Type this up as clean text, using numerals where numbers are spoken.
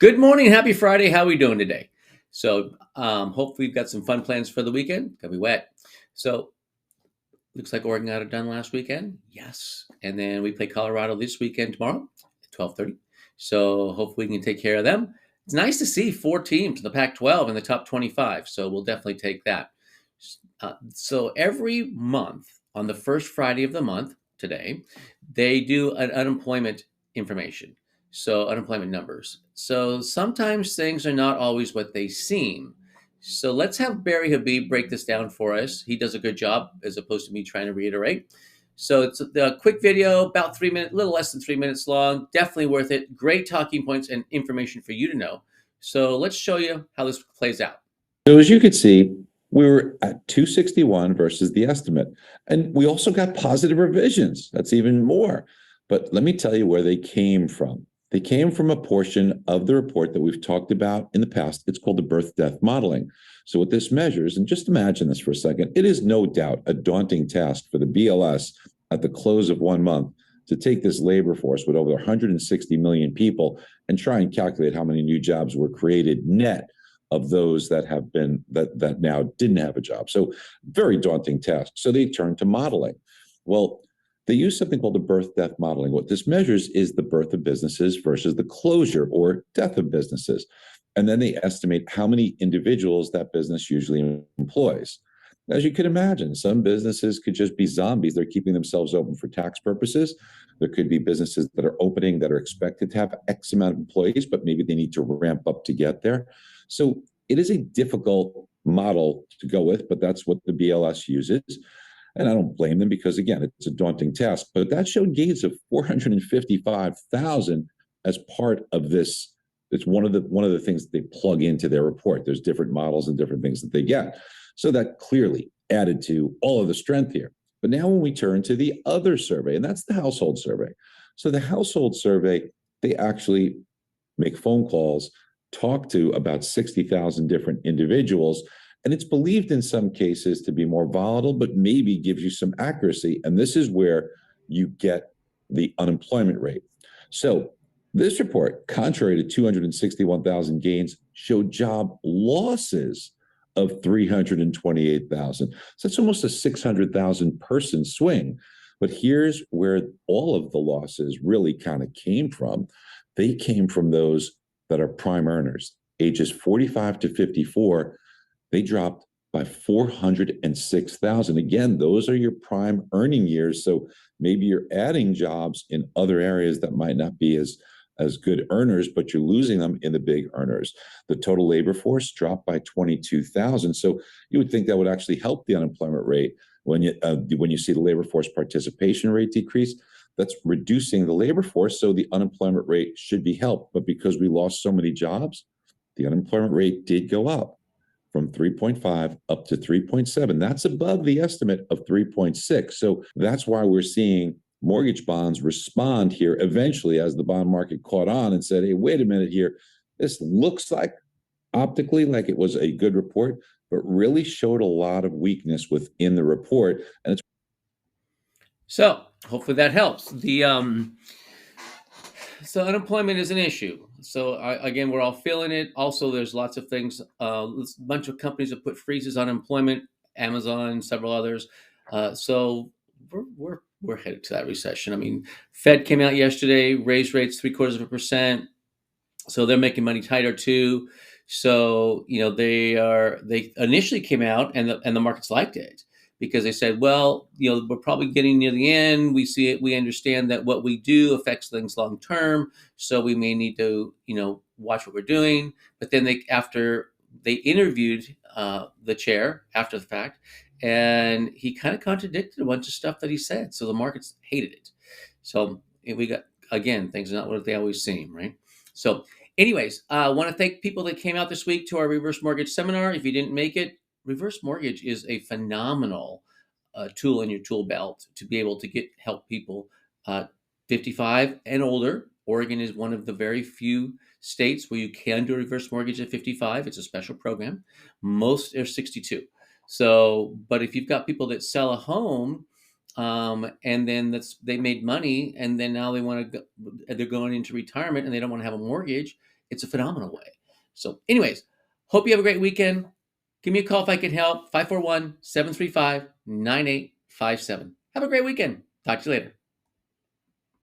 Good morning, happy Friday. How are we doing today? Hopefully we've got some fun plans for the weekend. Gonna be wet. So, looks like Oregon got it done last weekend. Yes, and then we play Colorado this weekend tomorrow at 12:30. So hopefully we can take care of them. It's nice to see four teams in the Pac-12 in the top 25. So we'll definitely take that. So every month on the first Friday of the month today, they do an unemployment information. So unemployment numbers. So sometimes things are not always what they seem. So let's have Barry Habib break this down for us. He does a good job as opposed to me trying to reiterate. So it's a quick video, about 3 minutes, a little less than 3 minutes long. Definitely worth it. Great talking points and information for you to know. So let's show you how this plays out. So as you could see, we were at 261 versus the estimate. And we also got positive revisions. That's even more. But let me tell you where they came from. They came from a portion of the report that we've talked about in the past. It's called the birth-death modeling. So what this measures, and just imagine this for a second, it is no doubt a daunting task for the BLS at the close of 1 month to take this labor force with over 160 million people and try and calculate how many new jobs were created net of those that have been that now didn't have a job. So very daunting task. So they turned to modeling. Well, they use something called the birth-death modeling. What this measures is the birth of businesses versus the closure or death of businesses. And then they estimate how many individuals that business usually employs. As you could imagine, some businesses could just be zombies. They're keeping themselves open for tax purposes. There could be businesses that are opening that are expected to have X amount of employees, but maybe they need to ramp up to get there. So it is a difficult model to go with, but that's what the BLS uses. And I don't blame them because, again, it's a daunting task. But that showed gains of 455,000 as part of this. It's one of the things that they plug into their report. There's different models and different things that they get. So that clearly added to all of the strength here. But now when we turn to the other survey, and that's the household survey. So the household survey, they actually make phone calls, talk to about 60,000 different individuals. And it's believed in some cases to be more volatile, but maybe gives you some accuracy. And this is where you get the unemployment rate. So this report, contrary to 261,000 gains, showed job losses of 328,000. So that's almost a 600,000 person swing. But here's where all of the losses really kind of came from. They came from those that are prime earners, ages 45 to 54. They dropped by 406,000. Again, those are your prime earning years. So maybe you're adding jobs in other areas that might not be as good earners, but you're losing them in the big earners. The total labor force dropped by 22,000. So you would think that would actually help the unemployment rate when you see the labor force participation rate decrease. That's reducing the labor force, so the unemployment rate should be helped. But because we lost so many jobs, the unemployment rate did go up from 3.5 up to 3.7. That's above the estimate of 3.6. So that's why we're seeing mortgage bonds respond here eventually as the bond market caught on and said, hey, wait a minute here. This looks like optically like it was a good report, but really showed a lot of weakness within the report. And it's So hopefully that helps. So unemployment is an issue. So again, we're all feeling it. Also, there's lots of things. A bunch of companies have put freezes on employment. Amazon, several others. So we're headed to that recession. I mean, Fed came out yesterday, raised rates 0.75%. So they're making money tighter too. So they initially came out and the markets liked it because they said, well, we're probably getting near the end. We see it. We understand that what we do affects things long term. So we may need to, watch what we're doing. But then after they interviewed the chair after the fact, and he kind of contradicted a bunch of stuff that he said. So the markets hated it. So we got, again, things are not what they always seem, right? So anyways, I want to thank people that came out this week to our reverse mortgage seminar. If you didn't make it, reverse mortgage is a phenomenal tool in your tool belt to be able to help people 55 and older. Oregon is one of the very few states where you can do a reverse mortgage at 55. It's a special program. Most are 62. So, but if you've got people that sell a home and then they made money and then now they want to go, they're going into retirement and they don't want to have a mortgage, It's a phenomenal way. So anyways, hope you have a great weekend. Give me a call if I can help. 541-735-9857. Have a great weekend. Talk to you later.